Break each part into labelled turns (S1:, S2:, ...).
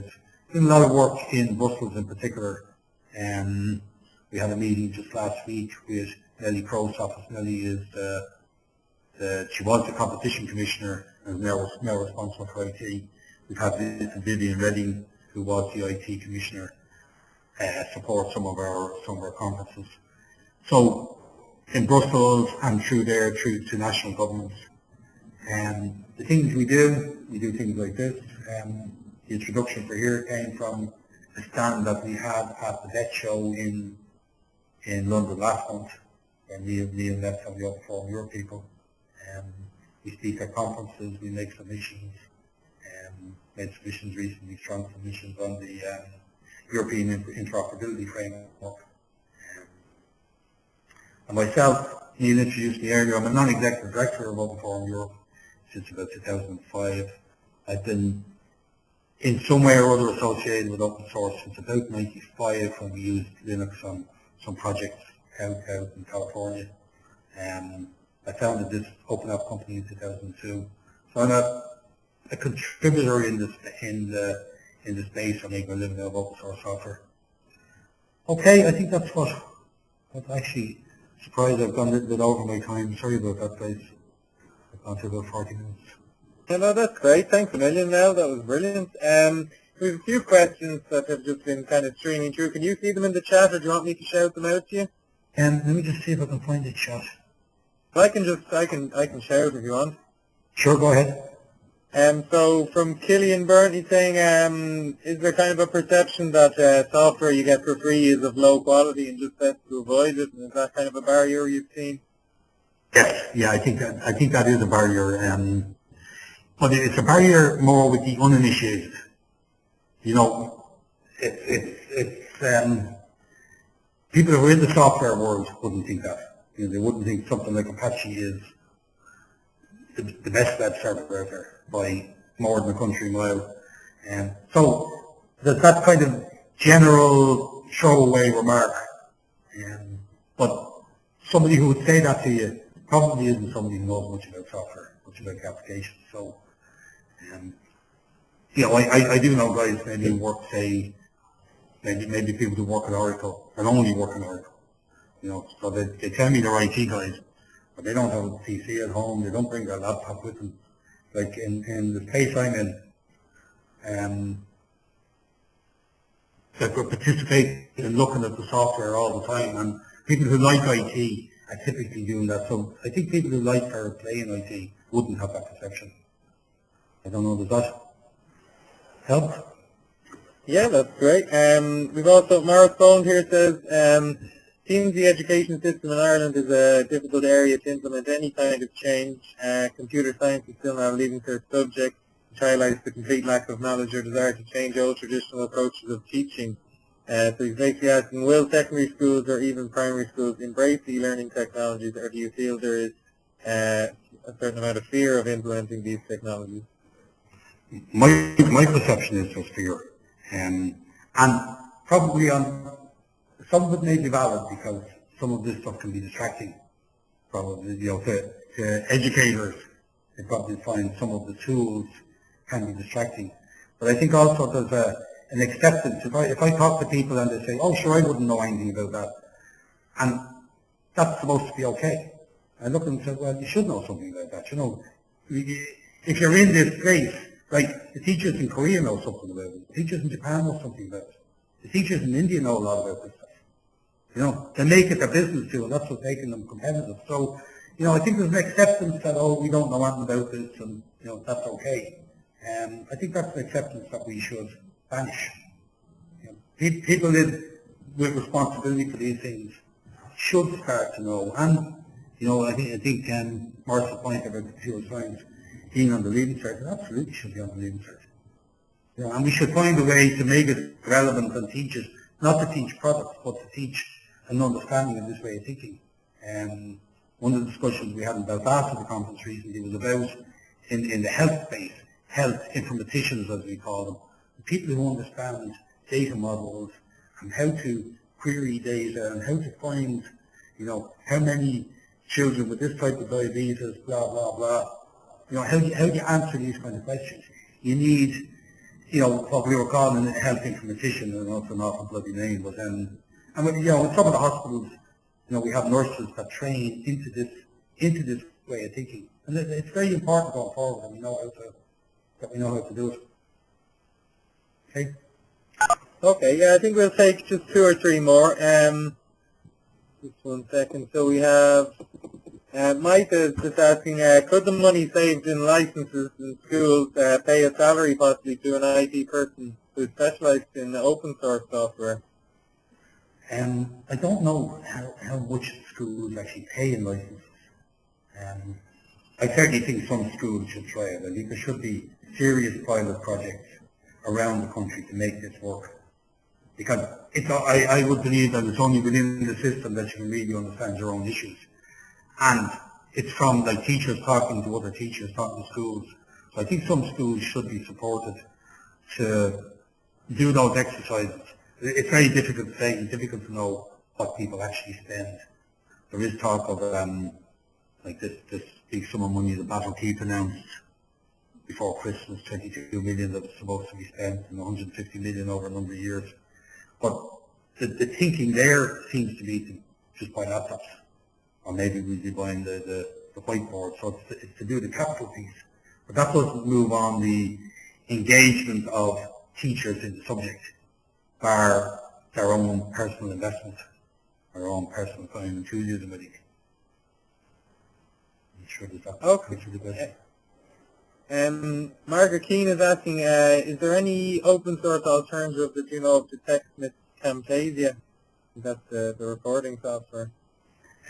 S1: There's been a lot of work in Brussels in particular. We had a meeting just last week with Nellie Crow's office. Nellie is she was the competition commissioner and is now responsible for IT. We've had Vivian Redding, who was the IT commissioner, support some of our conferences. So in Brussels and through to national governments. The things we do things like this. The introduction for here came from a stand that we had at the Vet Show in London last month, where Neil left from the Open Forum Europe people. We speak at conferences, we make submissions, made submissions recently, strong submissions on the European interoperability framework. And myself, Neil introduced me earlier, I'm a non-executive director of Open Forum Europe since about 2005. I've been in some way or other associated with open source since about 95 when we used Linux on some projects out in California. I founded this open app company in 2002. So I'm a contributor in the space for making a living out of open source software. Okay, I think that's actually surprised I've gone a little bit over my time. Sorry about that, guys. I've gone to about 40 minutes.
S2: Yeah, no, that's great. Thanks a million, Mel. That was brilliant. We have a few questions that have just been kind of streaming through. Can you see them in the chat, or do you want me to shout them out to you?
S1: Let me just see if I can find the chat.
S2: I can shout if you want.
S1: Sure, go ahead.
S2: So from Killian Byrne, he's saying, is there kind of a perception that software you get for free is of low quality and just best to avoid it? And is that kind of a barrier you've seen?
S1: Yes, yeah, I think that is a barrier. But it's a barrier more with the uninitiated. You know, it's people who are in the software world wouldn't think that. You know, they wouldn't think something like Apache is the best web server out there by more than a country mile. So there's that kind of general throwaway remark. But somebody who would say that to you probably isn't somebody who knows much about software, much about the application. So, you know, I do know guys maybe who work, say, maybe people who work at Oracle and only work in Oracle. You know, so they tell me they're IT guys, but they don't have a PC at home. They don't bring their laptop with them. Like in the space I'm in, that we participate in looking at the software all the time, and people who like IT are typically doing that. So I think people who like or play in IT wouldn't have that perception. I don't know, does that help?
S2: Yeah, that's great. We've also, Morris Bond here says, seems the education system in Ireland is a difficult area to implement any kind of change. Computer science is still not a leading cert subject, which highlights the complete lack of knowledge or desire to change old traditional approaches of teaching. So he's basically asking, will secondary schools or even primary schools embrace e-learning technologies, or do you feel there is a certain amount of fear of implementing these technologies?
S1: My perception is just fear. And probably some of it may be valid because some of this stuff can be distracting. Probably, you know, to educators, they probably find some of the tools can be distracting. But I think also there's an acceptance. If I talk to people and they say, oh sure, I wouldn't know anything about that, and that's supposed to be okay. I look at them and say, well, you should know something about that. You know, if you're in this space, like the teachers in Korea know something about it, the teachers in Japan know something about it, the teachers in India know a lot about this stuff. You know, they make it their business too, and that's what's making them competitive. So, you know, I think there's an acceptance that, oh, we don't know anything about this, and, you know, that's okay. I think that's an acceptance that we should banish. You know, people with responsibility for these things should start to know. And, you know, I think Morris's point about computer science being on the leading cert, it absolutely should be on the leading cert. You know, and we should find a way to make it relevant and teach it, not to teach products, but to teach an understanding of this way of thinking. One of the discussions we had in Belfast at the conference recently was about, in the health space, health informaticians as we call them, the people who understand data models and how to query data and how to find, you know, how many children with this type of diabetes, blah, blah, blah. You know, how do you answer these kind of questions? You need what we were calling a health informatician, and that's an awful bloody name, but and in some of the hospitals, we have nurses that train into this way of thinking, and it's very important going forward that we know how to do it. Okay.
S2: Okay, yeah, I think we'll take just 2 or 3 more. Just 1 second. So we have Mike is just asking, could the money saved in licenses in schools pay a salary possibly to an IT person who specialized in open source software?
S1: I don't know how much schools actually pay in licenses. I certainly think some schools should try it. I think there should be serious pilot projects around the country to make this work. Because I would believe that it's only within the system that you can really understand your own issues. And it's from teachers talking to other teachers, talking to schools. So I think some schools should be supported to do those exercises. It's very difficult to say, it's difficult to know what people actually spend. There is talk of this big sum of money the Battle Keep announced before Christmas, 22 million that was supposed to be spent, and 150 million over a number of years. But the thinking there seems to be to just buy laptops, or maybe we'll be buying the whiteboard. So it's to do the capital piece. But that doesn't move on the engagement of teachers in the subject, bar their own personal investment, their own personal time and enthusiasm, I think. I'm sure that answers the question.
S2: Margaret Keane is asking, is there any open source alternative that you know of to TechSmith Camtasia? That's the recording software.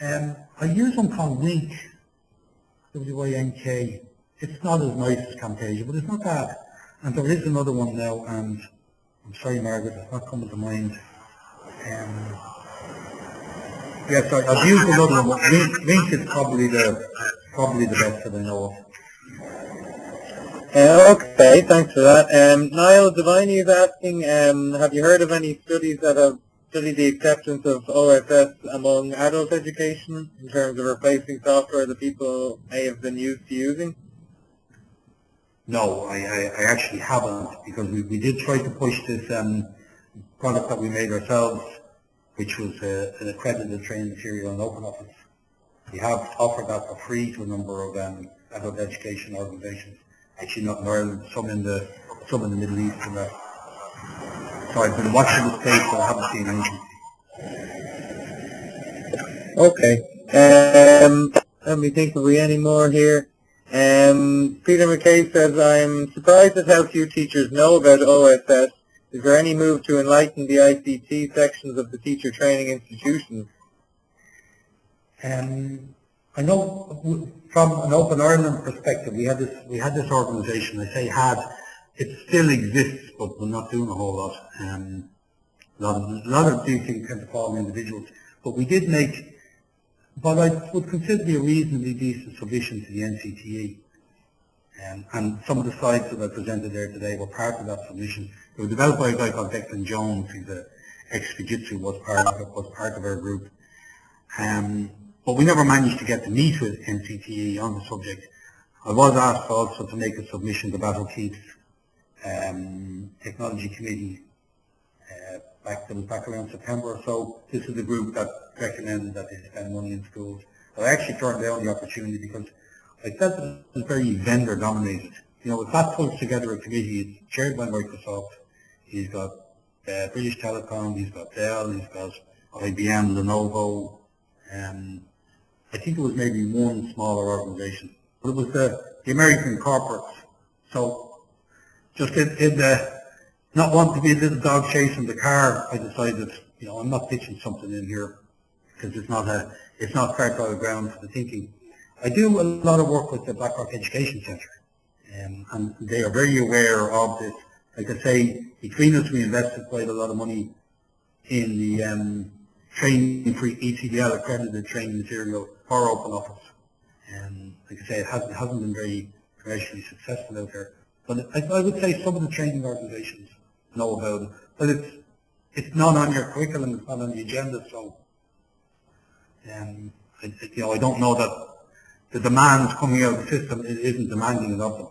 S1: I use one called Wink, W-I-N-K. It's not as nice as Camtasia, but it's not bad. And there is another one now, and I'm sorry, Margaret, it's not coming to mind. Yes, I've used another one, but Wink is probably the best that I know of.
S2: Okay, thanks for that. Niall Deviney is asking, have you heard of any studies that have studied the acceptance of OSS among adult education in terms of replacing software that people may have been used to using?
S1: No, I actually haven't, because we did try to push this product that we made ourselves, which was an accredited training material in OpenOffice. We have offered that for free to a number of adult education organisations. Actually not in Ireland, some in the Middle East and that. So I've been watching the space, but I haven't seen anything.
S2: Okay. Let me think, have we any more here? Peter McKay says, I'm surprised at how few teachers know about OSS. Is there any move to enlighten the ICT sections of the teacher training institutions?
S1: I know from an Open Ireland perspective, we had this organisation. I say had, it still exists, but we're not doing a whole lot. A lot of these things tend to fall on individuals, but we did make what I would consider to be a reasonably decent submission to the NCTE. And some of the slides that I presented there today were part of that submission. They were developed by a guy called Declan Jones, who's an ex-Fujitsu, was part of our group. But we never managed to get to meet with NCTE on the subject. I was asked also to make a submission to Battle Keep's Technology Committee back around September or so. This is the group that recommended that they spend money in schools. But I actually turned down the opportunity because I felt that it was very vendor dominated. If that pulls together a committee, it's chaired by Microsoft. He's got British Telecom, he's got Dell, he's got IBM, Lenovo. I think it was maybe one smaller organisation, but it was the American corporates. So just in not wanting to be a little dog chasing the car, I decided, I'm not pitching something in here because it's not fertile ground for the thinking. I do a lot of work with the Blackrock Education Centre, and they are very aware of this. Like I say, between us, we invested quite a lot of money in the training for ECDL, accredited training material for OpenOffice. Like I say, it hasn't been very commercially successful out there. But I would say some of the training organisations know about it. But it's not on your curriculum, it's not on the agenda, so I don't know that the demands coming out of the system isn't demanding it of them.